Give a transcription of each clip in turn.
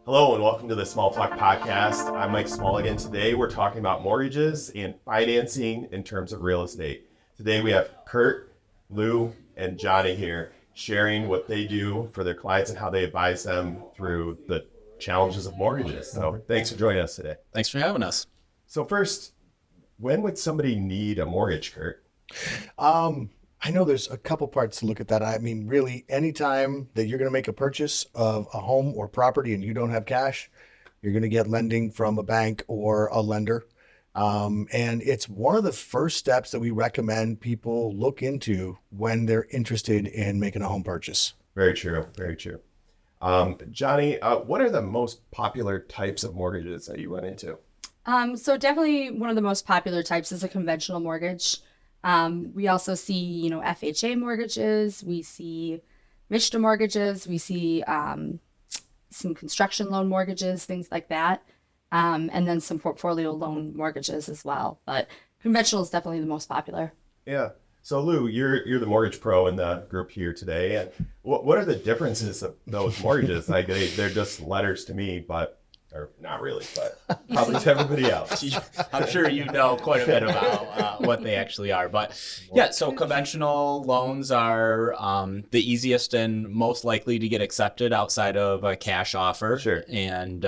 Hello and welcome to the Small Talk Podcast. I'm Mike Smallegan. Today we're talking about mortgages and financing in terms of real estate. Today we have Kurt, Lou, and Joni here sharing what they do for their clients and how they advise them through the challenges of mortgages. So thanks for joining us today. Thanks for having us. So first, when would somebody need a mortgage, Kurt? I know there's a couple parts to look at that. I mean, really, anytime that you're going to make a purchase of a home or property and you don't have cash, you're going to get lending from a bank or a lender. And it's one of the first steps that we recommend people look into when they're interested in making a home purchase. Very true. Very true. Joni, what are the most popular types of mortgages that you run into? So definitely one of the most popular types is a conventional mortgage. We also see, FHA mortgages. We see MSHDA mortgages. We see some construction loan mortgages, things like that. And then some portfolio loan mortgages as well. But conventional is definitely the most popular. Yeah. So Lou, you're the mortgage pro in the group here today. And what are the differences of those mortgages? Like they're just letters to me, or not really, but probably to everybody else. I'm sure you know quite a bit about what they actually are. But yeah, so conventional loans are the easiest and most likely to get accepted outside of a cash offer. Sure. And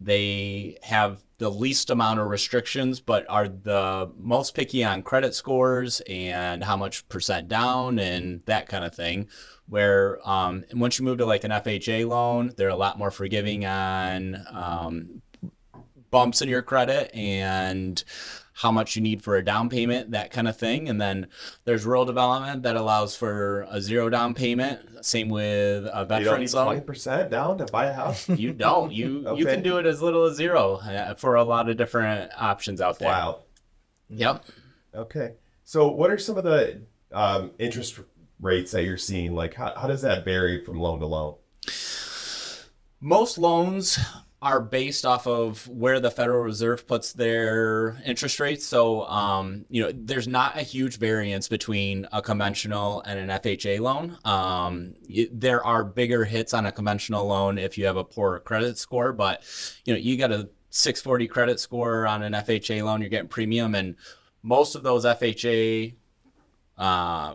they have the least amount of restrictions, but are the most picky on credit scores and how much percent down and that kind of thing. Where once you move to like an FHA loan, they're a lot more forgiving on bumps in your credit and how much you need for a down payment, that kind of thing. And then there's rural development that allows for a zero down payment. Same with a veterans loan. You don't need 20% down to buy a house? You don't. You can do it as little as zero for a lot of different options out there. Wow. Yep. Okay. So what are some of the interest rates that you're seeing? Like how does that vary from loan to loan? Most loans are based off of where the Federal Reserve puts their interest rates. So, there's not a huge variance between a conventional and an FHA loan. There are bigger hits on a conventional loan if you have a poor credit score, but you got a 640 credit score on an FHA loan, you're getting premium, and most of those FHA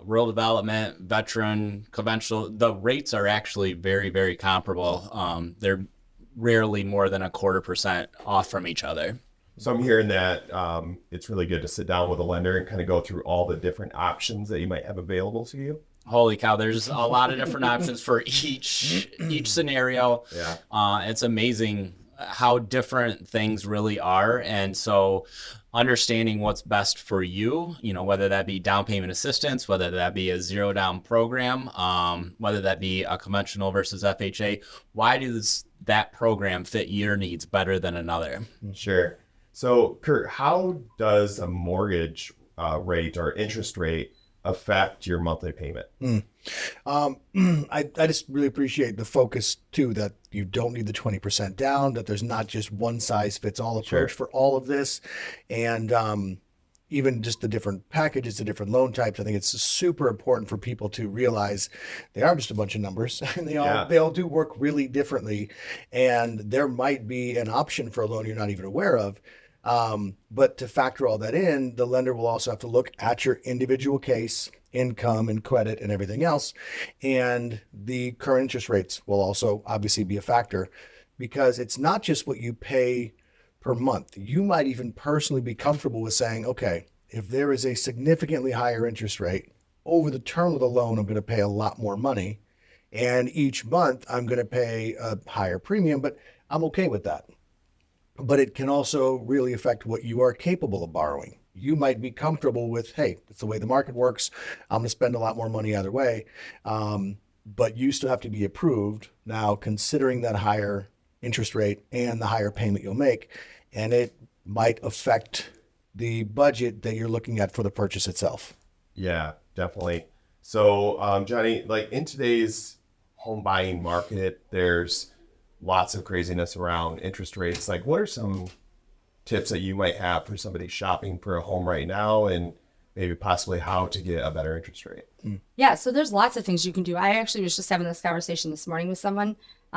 rural development, veteran, conventional, the rates are actually very, very comparable. They're rarely more than 0.25% off from each other. So I'm hearing that it's really good to sit down with a lender and kind of go through all the different options that you might have available to you. Holy cow, there's a lot of different options for each scenario. Yeah. It's amazing how different things really are. And so understanding what's best for you, whether that be down payment assistance, whether that be a zero down program, whether that be a conventional versus FHA, why does that program fit your needs better than another? Sure. So Kurt, how does a mortgage rate or interest rate affect your monthly payment? I just really appreciate the focus too, that you don't need the 20% down, that there's not just one size fits all approach for all of this. And even just the different packages, the different loan types, I think it's super important for people to realize they aren't just a bunch of numbers and they all do work really differently. And there might be an option for a loan you're not even aware of. But to factor all that in, the lender will also have to look at your individual case, income and credit and everything else. And the current interest rates will also obviously be a factor, because it's not just what you pay per month. You might even personally be comfortable with saying, okay, if there is a significantly higher interest rate over the term of the loan, I'm going to pay a lot more money. And each month I'm going to pay a higher premium, but I'm okay with that. But it can also really affect what you are capable of borrowing. You might be comfortable with, hey, that's the way the market works. I'm going to spend a lot more money either way. But you still have to be approved. Now, considering that higher interest rate and the higher payment you'll make, and it might affect the budget that you're looking at for the purchase itself. Yeah, definitely. So, Joni, like in today's home buying market, there's lots of craziness around interest rates. Like, what are some tips that you might have for somebody shopping for a home right now, and maybe possibly how to get a better interest rate? Yeah, so there's lots of things you can do. I actually was just having this conversation this morning with someone.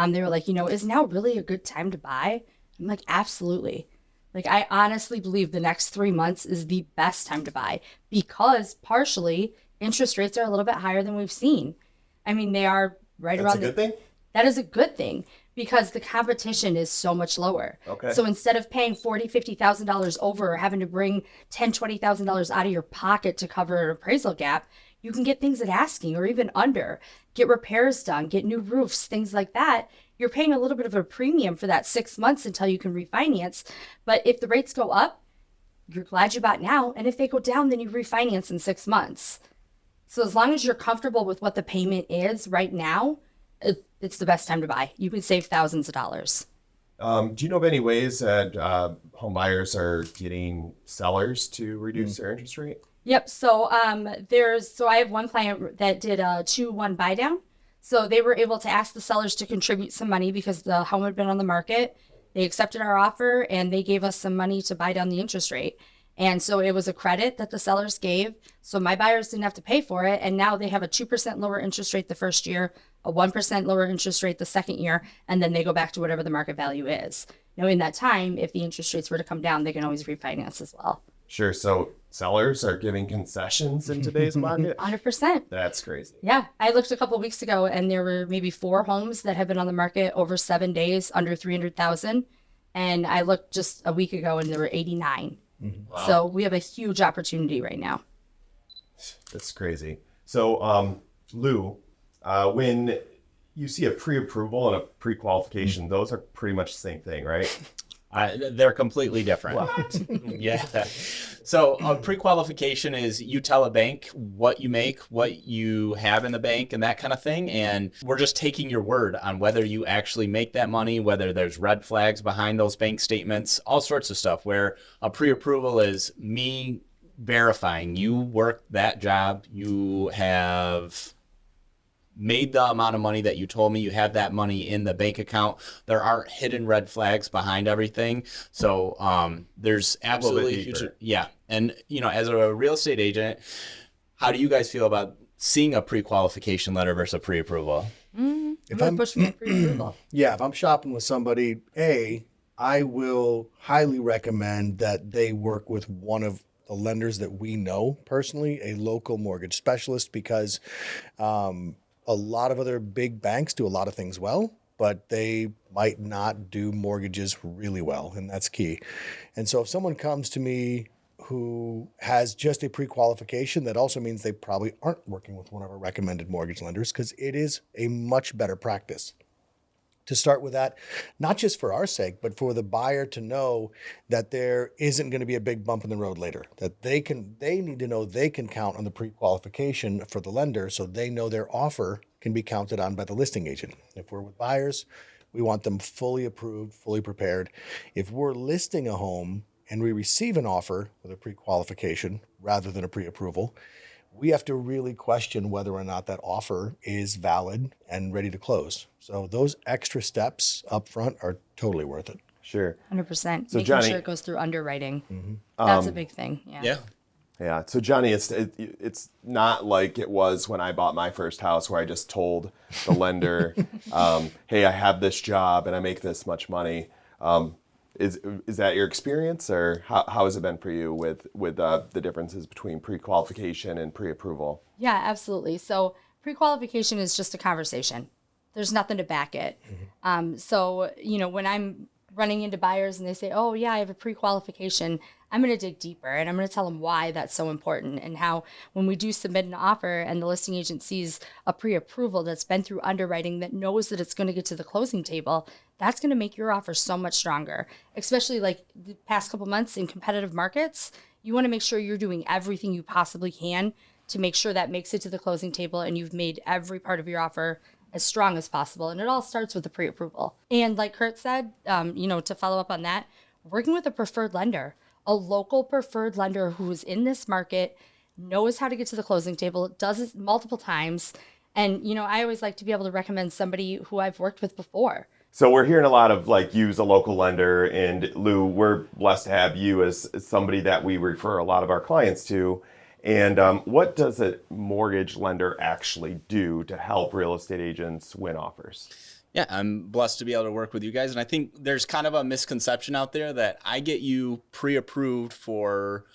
They were like, is now really a good time to buy? I'm like, absolutely. Like, I honestly believe the next 3 months is the best time to buy because partially interest rates are a little bit higher than we've seen. I mean, they are right That's around a good thing? That is a good thing because the competition is so much lower. Okay. So instead of paying $40,000-$50,000 over or having to bring $10,000-$20,000 out of your pocket to cover an appraisal gap, you can get things at asking or even under, get repairs done, get new roofs, things like that. You're paying a little bit of a premium for that 6 months until you can refinance. But if the rates go up, you're glad you bought now. And if they go down, then you refinance in 6 months. So as long as you're comfortable with what the payment is right now, it's the best time to buy. You can save thousands of dollars. Do you know of any ways that home buyers are getting sellers to reduce their interest rate? Yep. So I have one client that did a 2-1 buy down. So they were able to ask the sellers to contribute some money because the home had been on the market. They accepted our offer and they gave us some money to buy down the interest rate. And so it was a credit that the sellers gave. So my buyers didn't have to pay for it. And now they have a 2% lower interest rate the first year, a 1% lower interest rate the second year, and then they go back to whatever the market value is. Now, in that time, if the interest rates were to come down, they can always refinance as well. Sure. So sellers are giving concessions in today's market? 100%. That's crazy. Yeah. I looked a couple of weeks ago and there were maybe 4 homes that have been on the market over 7 days under 300,000. And I looked just a week ago and there were 89. Wow. So we have a huge opportunity right now. That's crazy. So, Lou, when you see a pre-approval and a pre-qualification, those are pretty much the same thing, right? They're completely different. Yeah. So a pre-qualification is you tell a bank what you make, what you have in the bank and that kind of thing. And we're just taking your word on whether you actually make that money, whether there's red flags behind those bank statements, all sorts of stuff, where a pre-approval is me verifying you worked that job, you have made the amount of money that you told me, you have that money in the bank account. There aren't hidden red flags behind everything. So there's absolutely huge, yeah. And as a real estate agent, how do you guys feel about seeing a pre-qualification letter versus a pre-approval? If I'm pushing for pre-approval. Yeah, if I'm shopping with somebody, I will highly recommend that they work with one of the lenders that we know personally, a local mortgage specialist, because a lot of other big banks do a lot of things well, but they might not do mortgages really well, and that's key. And so if someone comes to me who has just a pre-qualification, that also means they probably aren't working with one of our recommended mortgage lenders, because it is a much better practice to start with that, not just for our sake, but for the buyer to know that there isn't going to be a big bump in the road later, that they need to know they can count on the pre-qualification for the lender, so they know their offer can be counted on by the listing agent. If we're with buyers, we want them fully approved, fully prepared. If we're listing a home and we receive an offer with a pre-qualification rather than a pre-approval, we have to really question whether or not that offer is valid and ready to close. So those extra steps up front are totally worth it. Sure. 100%. So Making Johnny, sure it goes through underwriting. That's a big thing. Yeah. Yeah. So Johnny, it's not like it was when I bought my first house where I just told the lender, hey, I have this job and I make this much money. Is that your experience, or how has it been for you with the differences between pre-qualification and pre-approval? Yeah, absolutely. So pre-qualification is just a conversation. There's nothing to back it. So, when I'm running into buyers and they say, oh, yeah, I have a pre-qualification, I'm going to dig deeper and I'm going to tell them why that's so important, and how when we do submit an offer and the listing agent sees a pre-approval that's been through underwriting, that knows that it's going to get to the closing table, that's going to make your offer so much stronger. Especially like the past couple months in competitive markets, you want to make sure you're doing everything you possibly can to make sure that makes it to the closing table and you've made every part of your offer as strong as possible. And it all starts with the pre-approval. And like Kurt said, to follow up on that, working with a preferred lender, a local preferred lender who is in this market, knows how to get to the closing table, does it multiple times. And, I always like to be able to recommend somebody who I've worked with before. So we're hearing a lot of use a local lender, and Lou, we're blessed to have you as somebody that we refer a lot of our clients to. And what does a mortgage lender actually do to help real estate agents win offers? Yeah, I'm blessed to be able to work with you guys. And I think there's kind of a misconception out there that I get you pre-approved for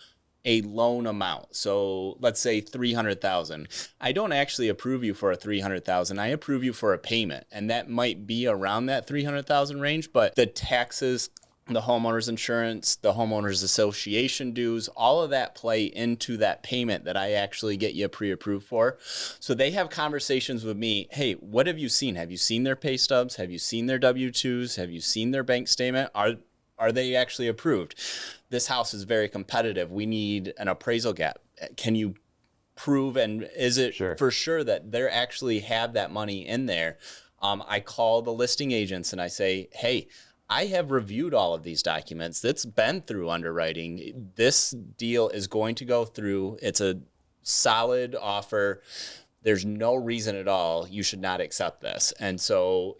a loan amount. So let's say 300,000. I don't actually approve you for a 300,000. I approve you for a payment. And that might be around that 300,000 range, but the taxes, the homeowner's insurance, the homeowners association dues, all of that play into that payment that I actually get you pre-approved for. So they have conversations with me. Hey, what have you seen? Have you seen their pay stubs? Have you seen their W-2s? Have you seen their bank statement? Are they actually approved? This house is very competitive. We need an appraisal gap. Can you prove, and is it for sure that they actually have that money in there? I call the listing agents and I say, hey, I have reviewed all of these documents. That's been through underwriting. This deal is going to go through. It's a solid offer. There's no reason at all you should not accept this. And so,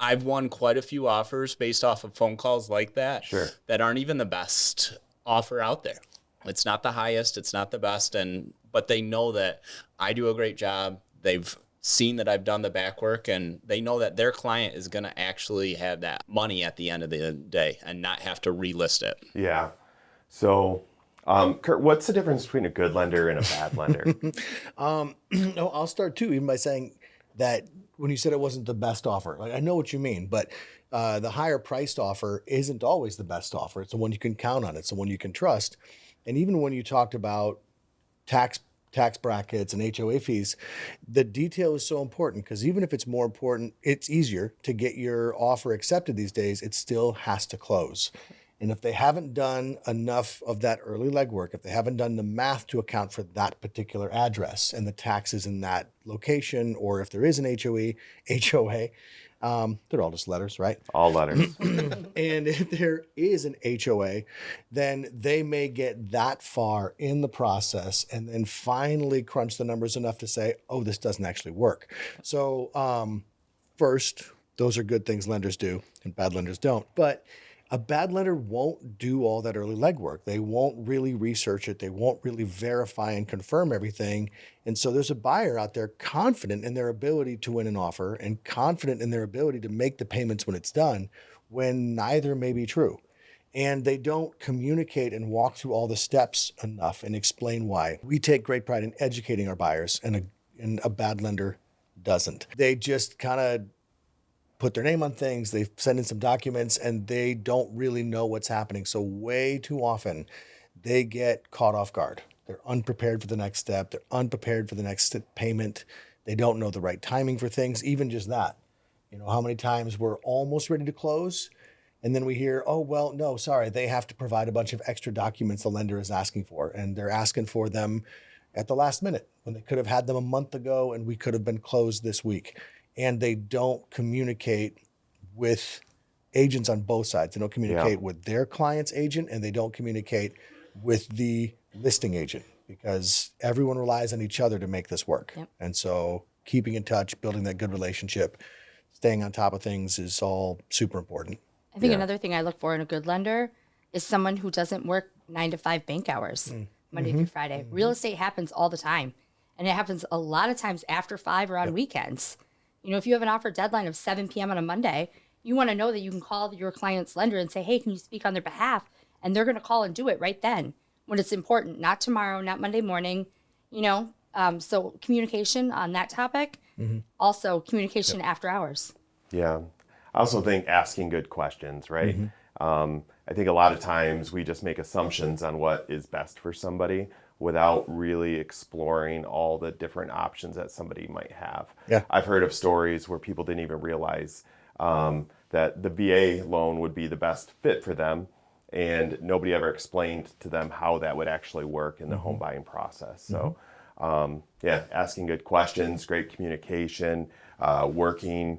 I've won quite a few offers based off of phone calls like that that aren't even the best offer out there. It's not the highest, it's not the best, but they know that I do a great job. They've seen that I've done the back work, and they know that their client is going to actually have that money at the end of the day and not have to relist it. Yeah. So, Kurt, what's the difference between a good lender and a bad lender? No, I'll start too, even by saying that when you said it wasn't the best offer, like I know what you mean, but the higher priced offer isn't always the best offer. It's the one you can count on. It's the one you can trust. And even when you talked about tax brackets and HOA fees, the detail is so important, because even if it's more important, it's easier to get your offer accepted these days, it still has to close. And if they haven't done enough of that early legwork, if they haven't done the math to account for that particular address and the taxes in that location, or if there is an HOA, they're all just letters, right? All letters. And if there is an HOA, then they may get that far in the process and then finally crunch the numbers enough to say, oh, this doesn't actually work. So first, those are good things lenders do and bad lenders don't. But a bad lender won't do all that early legwork. They won't really research it. They won't really verify and confirm everything. And so there's a buyer out there confident in their ability to win an offer and confident in their ability to make the payments when it's done, when neither may be true. And they don't communicate and walk through all the steps enough and explain why. We take great pride in educating our buyers, and a bad lender doesn't. They just kind of put their name on things, they send in some documents, and they don't really know what's happening. So way too often, they get caught off guard. They're unprepared for the next step. They're unprepared for the next payment. They don't know the right timing for things, even just that. How many times we're almost ready to close, and then we hear, oh, well, no, sorry, they have to provide a bunch of extra documents the lender is asking for, and they're asking for them at the last minute when they could have had them a month ago and we could have been closed this week. And they don't communicate with agents on both sides. They don't communicate with their client's agent, and they don't communicate with the listing agent, because everyone relies on each other to make this work. Yep. And so keeping in touch, building that good relationship, staying on top of things is all super important. I think another thing I look for in a good lender is someone who doesn't work 9 to 5 bank hours, Monday through Friday. Real estate happens all the time, and it happens a lot of times after 5 or on weekends. If you have an offer deadline of 7 p.m. on a Monday, you want to know that you can call your client's lender and say, hey, can you speak on their behalf? And they're going to call and do it right then when it's important, not tomorrow, not Monday morning, so communication on that topic, also communication after hours. Yeah. I also think asking good questions, right? I think a lot of times we just make assumptions on what is best for somebody without really exploring all the different options that somebody might have. Yeah. I've heard of stories where people didn't even realize that the VA loan would be the best fit for them, and nobody ever explained to them how that would actually work in the home buying process. So, asking good questions, great communication, working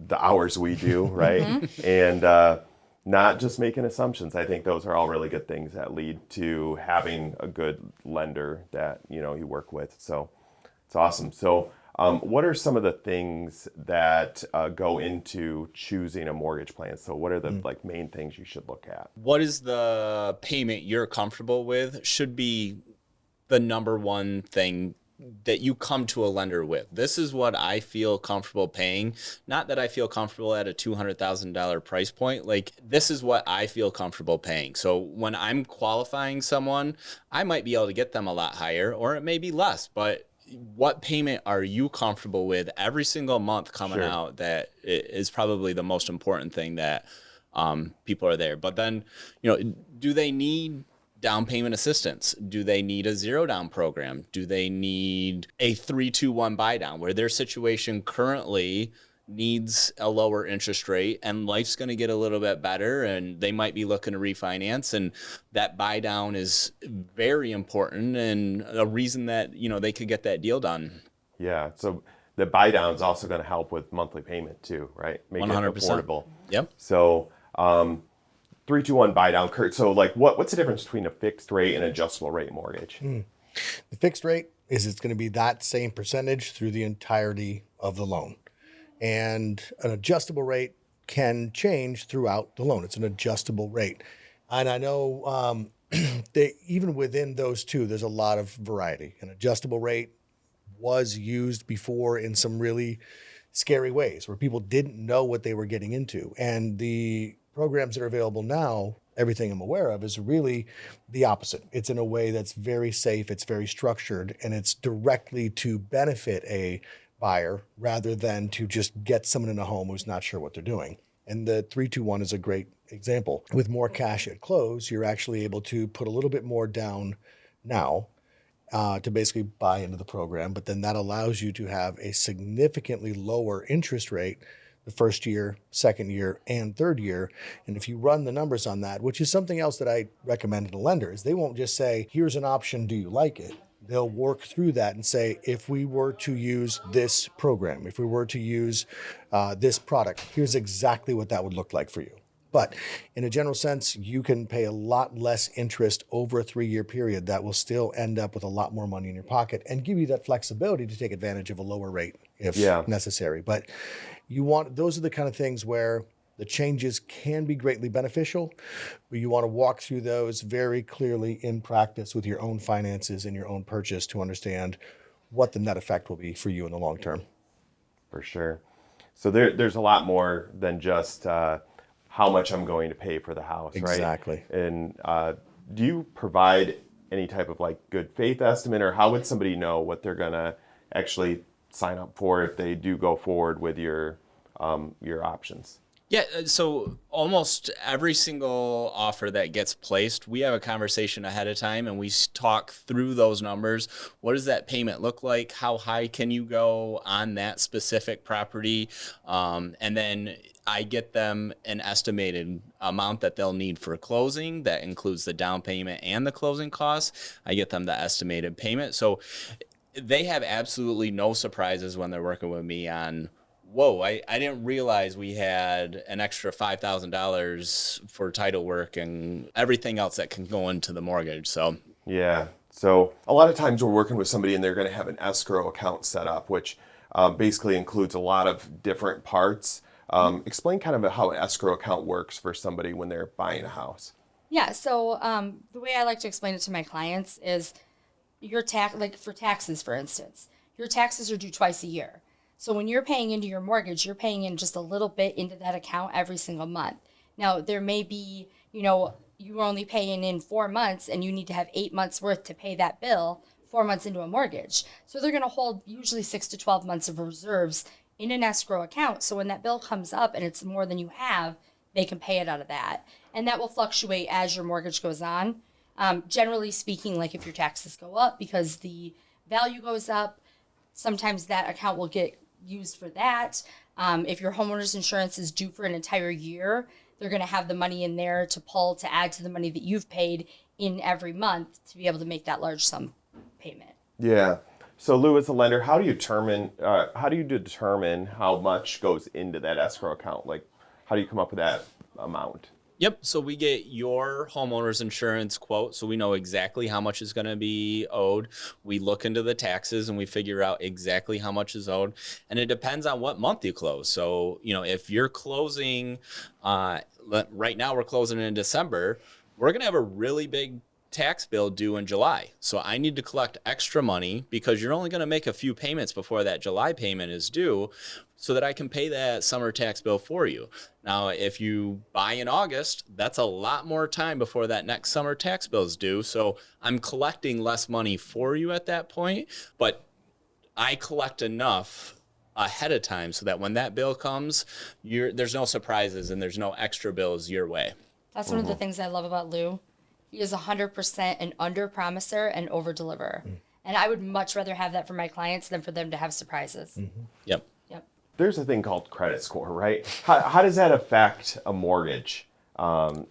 the hours we do, right? And not just making assumptions. I think those are all really good things that lead to having a good lender that you work with. So it's awesome. So what are some of the things that go into choosing a mortgage plan? So what are the main things you should look at? What is the payment you're comfortable with should be the number one thing that you come to a lender with. This is what I feel comfortable paying. Not that I feel comfortable at a $200,000 price point. Like, this is what I feel comfortable paying. So when I'm qualifying someone, I might be able to get them a lot higher, or it may be less, but what payment are you comfortable with every single month coming out? That is probably the most important thing that people are there. But then, do they need down payment assistance? Do they need a 0 down program? Do they need a 3-2-1 buy down, where their situation currently needs a lower interest rate and life's going to get a little bit better and they might be looking to refinance, and that buy down is very important and a reason that, they could get that deal done. Yeah. So the buy down is also going to help with monthly payment too, right? Make 100%. it affordable. Yep. So, 3-2-1 buy down, Kurt. So like what's the difference between a fixed rate and adjustable rate mortgage? The fixed rate is it's going to be that same percentage through the entirety of the loan. And an adjustable rate can change throughout the loan. It's an adjustable rate. And I know even within those two, there's a lot of variety. An adjustable rate was used before in some really scary ways where people didn't know what they were getting into. And the programs that are available now, everything I'm aware of, is really the opposite. It's in a way that's very safe, it's very structured, and it's directly to benefit a buyer rather than to just get someone in a home who's not sure what they're doing. And the 3-2-1 is a great example. With more cash at close, you're actually able to put a little bit more down now to basically buy into the program, but then that allows you to have a significantly lower interest rate the first year, second year, and third year. And if you run the numbers on that, which is something else that I recommend to lenders, they won't just say, here's an option, do you like it? They'll work through that and say, if we were to use this program, if we were to use this product, here's exactly what that would look like for you. But in a general sense, you can pay a lot less interest over a 3-year period that will still end up with a lot more money in your pocket and give you that flexibility to take advantage of a lower rate if necessary. But those are the kind of things where the changes can be greatly beneficial, but you want to walk through those very clearly in practice with your own finances and your own purchase to understand what the net effect will be for you in the long term. For sure. So there's a lot more than just how much I'm going to pay for the house, right? Exactly. And do you provide any type of like good faith estimate, or how would somebody know what they're going to actually sign up for if they do go forward with your options? Yeah, so almost every single offer that gets placed, we have a conversation ahead of time and we talk through those numbers. What does that payment look like? How high can you go on that specific property? And then I get them an estimated amount that they'll need for closing. That includes the down payment and the closing costs. I get them the estimated payment. So they have absolutely no surprises when they're working with me on, whoa, I didn't realize we had an extra $5,000 for title work and everything else that can go into the mortgage. So yeah. So a lot of times we're working with somebody and they're going to have an escrow account set up, which basically includes a lot of different parts. Explain kind of how an escrow account works for somebody when they're buying a house. Yeah, so the way I like to explain it to my clients is like for taxes, for instance, your taxes are due twice a year. So when you're paying into your mortgage, you're paying in just a little bit into that account every single month. Now, there may be, you're only paying in 4 months and you need to have 8 months worth to pay that bill 4 months into a mortgage. So they're going to hold usually 6 to 12 months of reserves in an escrow account. So when that bill comes up and it's more than you have, they can pay it out of that. And that will fluctuate as your mortgage goes on. Generally speaking, like if your taxes go up because the value goes up, sometimes that account will get used for that. If your homeowner's insurance is due for an entire year, they're going to have the money in there to pull to add to the money that you've paid in every month to be able to make that large sum payment. Yeah. So Lou, as a lender, how do you determine how much goes into that escrow account? Like, how do you come up with that amount? Yep. So we get your homeowner's insurance quote, so we know exactly how much is going to be owed. We look into the taxes and we figure out exactly how much is owed. And it depends on what month you close. So, if you're closing, right now we're closing in December, we're going to have a really big tax bill due in July. So I need to collect extra money because you're only going to make a few payments before that July payment is due so that I can pay that summer tax bill for you. Now, if you buy in August, that's a lot more time before that next summer tax bill is due. So I'm collecting less money for you at that point, but I collect enough ahead of time so that when that bill comes, there's no surprises and there's no extra bills your way. That's one of the things I love about Lou. He is 100% an under-promiser and over-deliverer. And I would much rather have that for my clients than for them to have surprises. Yep. There's a thing called credit score, right? How does that affect a mortgage? How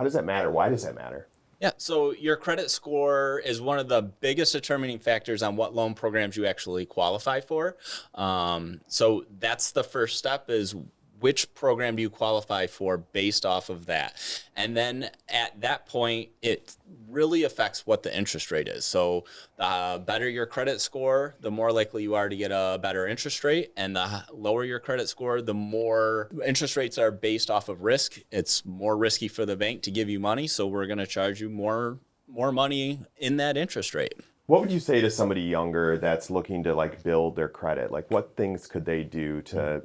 does that matter? Why does that matter? Yeah, so your credit score is one of the biggest determining factors on what loan programs you actually qualify for. So that's the first step, is which program do you qualify for based off of that? And then at that point, it really affects what the interest rate is. So the better your credit score, the more likely you are to get a better interest rate. And the lower your credit score, the more interest rates are based off of risk. It's more risky for the bank to give you money. So we're going to charge you more money in that interest rate. What would you say to somebody younger that's looking to like build their credit? Like what things could they do to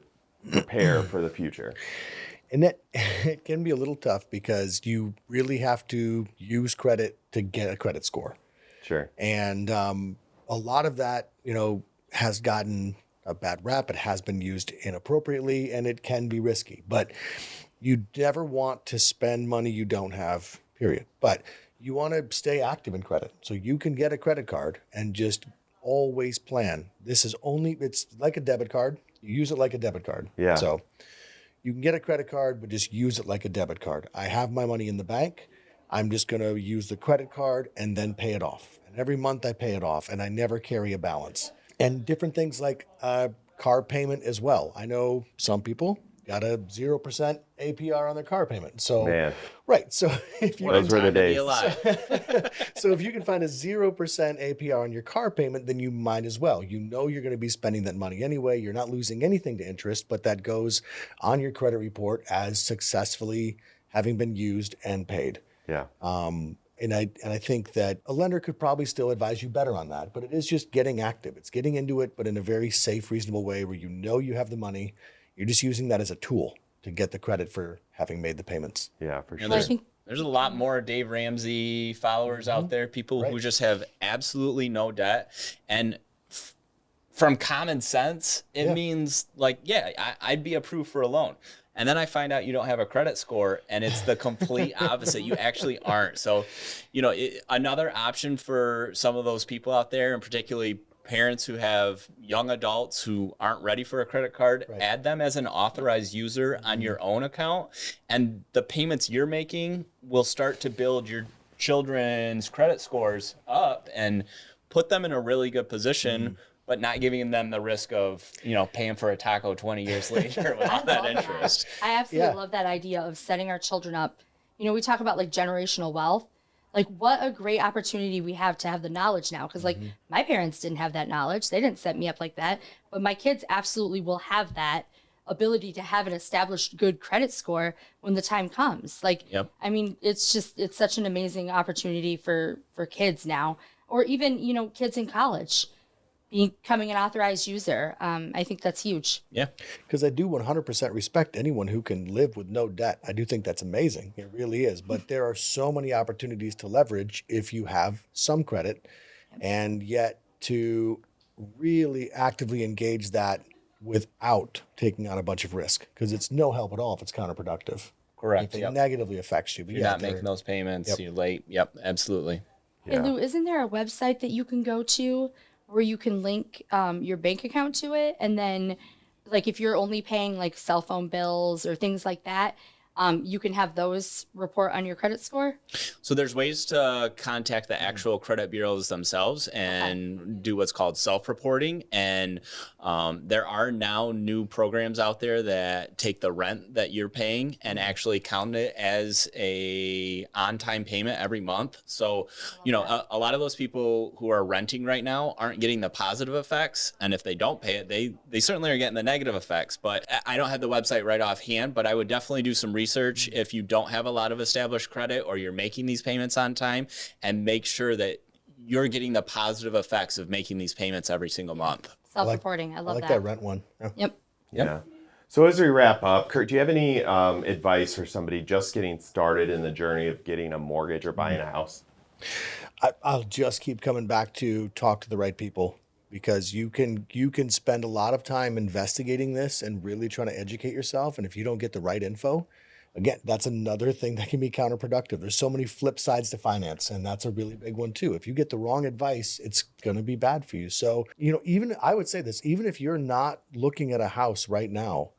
prepare for the future? And that it can be a little tough because you really have to use credit to get a credit score. Sure. And a lot of that, has gotten a bad rap. It has been used inappropriately and it can be risky. But you never want to spend money you don't have, period. But you want to stay active in credit. So you can get a credit card and just always plan. It's like a debit card. You use it like a debit card. Yeah. So you can get a credit card, but just use it like a debit card. I have my money in the bank. I'm just going to use the credit card and then pay it off. And every month I pay it off and I never carry a balance. And different things like car payment as well. I know some people got a 0% APR on their car payment. So, Man. Right. So if you Those were the days. So if you can find a 0% APR on your car payment, then you might as well. You know you're going to be spending that money anyway. You're not losing anything to interest, but that goes on your credit report as successfully having been used and paid. Yeah. And I think that a lender could probably still advise you better on that, but it is just getting active. It's getting into it, but in a very safe, reasonable way where you know you have the money. You're just using that as a tool to get the credit for having made the payments. Yeah, for sure. There's a lot more Dave Ramsey followers out there, people who just have absolutely no debt. And from common sense, it means like, I'd be approved for a loan. And then I find out you don't have a credit score, and it's the complete opposite. You actually aren't. So, another option for some of those people out there, and particularly parents who have young adults who aren't ready for a credit card, add them as an authorized user on your own account, and the payments you're making will start to build your children's credit scores up and put them in a really good position, but not giving them the risk of, paying for a taco 20 years later without that interest. I absolutely love that idea of setting our children up. We talk about like generational wealth. Like what a great opportunity we have to have the knowledge now. Because like my parents didn't have that knowledge. They didn't set me up like that. But my kids absolutely will have that ability to have an established good credit score when the time comes. Like, I mean, it's such an amazing opportunity for kids now. Or even, kids in college becoming an authorized user. I think that's huge. Yeah. Because I do 100% respect anyone who can live with no debt. I do think that's amazing. It really is. But there are so many opportunities to leverage if you have some credit, and yet to really actively engage that without taking on a bunch of risk, because it's no help at all if it's counterproductive. Correct. It negatively affects you. But You're not making those payments. You're late. Yep, absolutely. Hey, Lou, isn't there a website that you can go to where you can link your bank account to it? And then like if you're only paying like cell phone bills or things like that, you can have those report on your credit score? So there's ways to contact the actual credit bureaus themselves and do what's called self-reporting. And there are now new programs out there that take the rent that you're paying and actually count it as a on-time payment every month. So, a lot of those people who are renting right now aren't getting the positive effects. And if they don't pay it, they certainly are getting the negative effects. But I don't have the website right offhand, but I would definitely do some research research if you don't have a lot of established credit or you're making these payments on time, and make sure that you're getting the positive effects of making these payments every single month. Self-reporting. I love like that. that rent one. Yeah. Yep. Yeah. So as we wrap up, Kurt, do you have any advice for somebody just getting started in the journey of getting a mortgage or buying a house? I'll just keep coming back to talk to the right people, because you can spend a lot of time investigating this and really trying to educate yourself. And if you don't get the right info, again, that's another thing that can be counterproductive. There's so many flip sides to finance, and that's a really big one too. If you get the wrong advice, it's going to be bad for you. So, even I would say this, even if you're not looking at a house right now,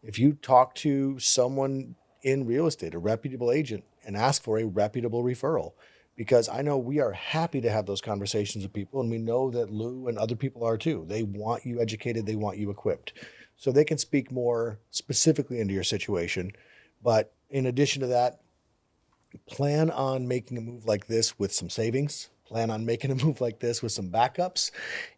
if you talk to someone in real estate, a reputable agent, and ask for a reputable referral, because I know we are happy to have those conversations with people, and we know that Lou and other people are too. They want you educated, they want you equipped, so they can speak more specifically into your situation. But in addition to that, plan on making a move like this with some savings. Plan on making a move like this with some backups,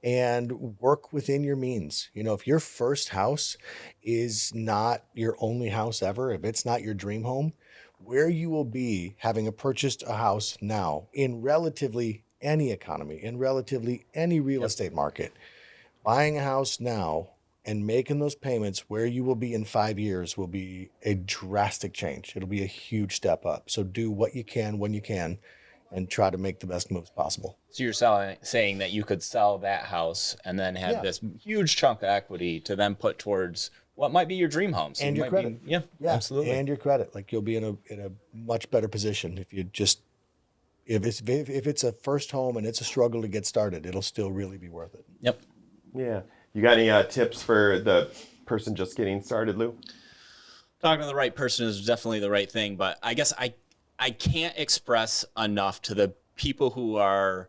and work within your means. If your first house is not your only house ever, if it's not your dream home, where you will be having purchased a house now in relatively any economy, in relatively any real estate market, buying a house now and making those payments where you will be in 5 years will be a drastic change. It'll be a huge step up. So do what you can when you can, and try to make the best moves possible. So you're saying that you could sell that house and then have this huge chunk of equity to then put towards what might be your dream home. So And your credit. Yeah, absolutely. And your credit. Like, you'll be in a much better position if you just, if it's a first home and it's a struggle to get started, it'll still really be worth it. Yep. Yeah. You got any tips for the person just getting started, Lou? Talking to the right person is definitely the right thing, but I guess I can't express enough to the people who are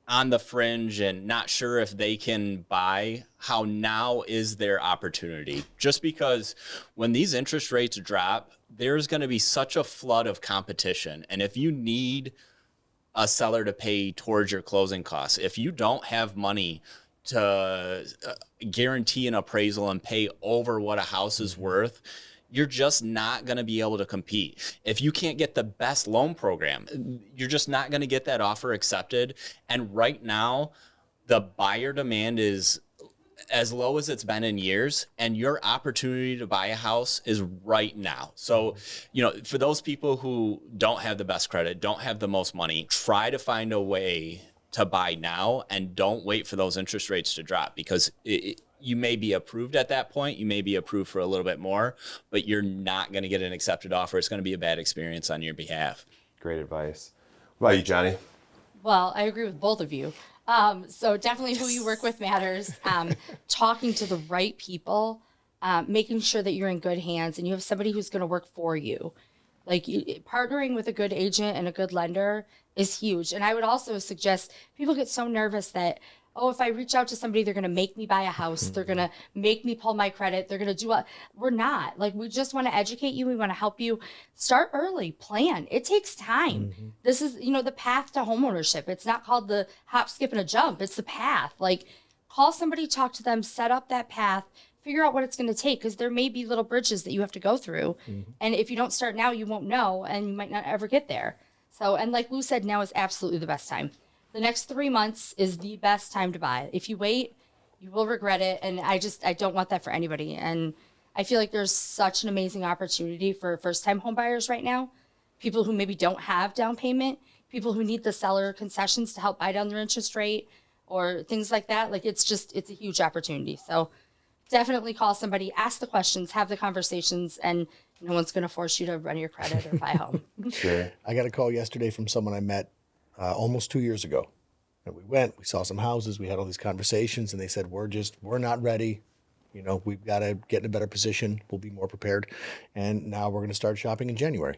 on the fringe and not sure if they can buy, how now is their opportunity. Just because when these interest rates drop, there's going to be such a flood of competition. And if you need a seller to pay towards your closing costs, if you don't have money to guarantee an appraisal and pay over what a house is worth, you're just not going to be able to compete. If you can't get the best loan program, you're just not going to get that offer accepted. And right now, the buyer demand is as low as it's been in years, and your opportunity to buy a house is right now. So, for those people who don't have the best credit, don't have the most money, try to find a way to buy now, and don't wait for those interest rates to drop, because you may be approved at that point. You may be approved for a little bit more, but you're not going to get an accepted offer. It's going to be a bad experience on your behalf. Great advice. What about you, Johnny? Well, I agree with both of you. So definitely who you work with matters. Talking to the right people, making sure that you're in good hands and you have somebody who's going to work for you. Like, partnering with a good agent and a good lender is huge. And I would also suggest, people get so nervous that, oh, if I reach out to somebody, they're going to make me buy a house. They're going to make me pull my credit. They're going to do what? We're not. Like, we just want to educate you. We want to help you. Start early. Plan. It takes time. This is, the path to homeownership. It's not called the hop, skip, and a jump. It's the path. Like, call somebody, talk to them, set up that path, figure out what it's going to take, because there may be little bridges that you have to go through. And if you don't start now, you won't know, and you might not ever get there. So, and like Lou said, now is absolutely the best time. The next 3 months is the best time to buy. If you wait, you will regret it. And I don't want that for anybody. And I feel like there's such an amazing opportunity for first-time home buyers right now. People who maybe don't have down payment, people who need the seller concessions to help buy down their interest rate or things like that. Like, it's a huge opportunity. So definitely call somebody, ask the questions, have the conversations, and no one's going to force you to run your credit or buy a home. Sure. I got a call yesterday from someone I met almost 2 years ago. And we saw some houses, we had all these conversations, and they said, we're not ready. We've got to get in a better position. We'll be more prepared. And now we're going to start shopping in January,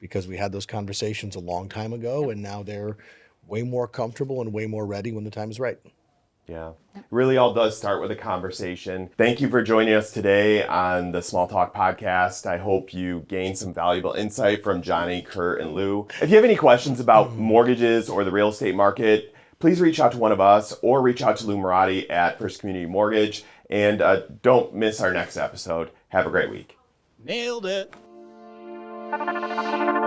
because we had those conversations a long time ago, and now they're way more comfortable and way more ready when the time is right. Yeah, it really all does start with a conversation. Thank you for joining us today on the Small Talk podcast. I hope you gained some valuable insight from Johnny, Kurt, and Lou. If you have any questions about mortgages or the real estate market, please reach out to one of us or reach out to Lou Moratti at First Community Mortgage. And don't miss our next episode. Have a great week. Nailed it. you.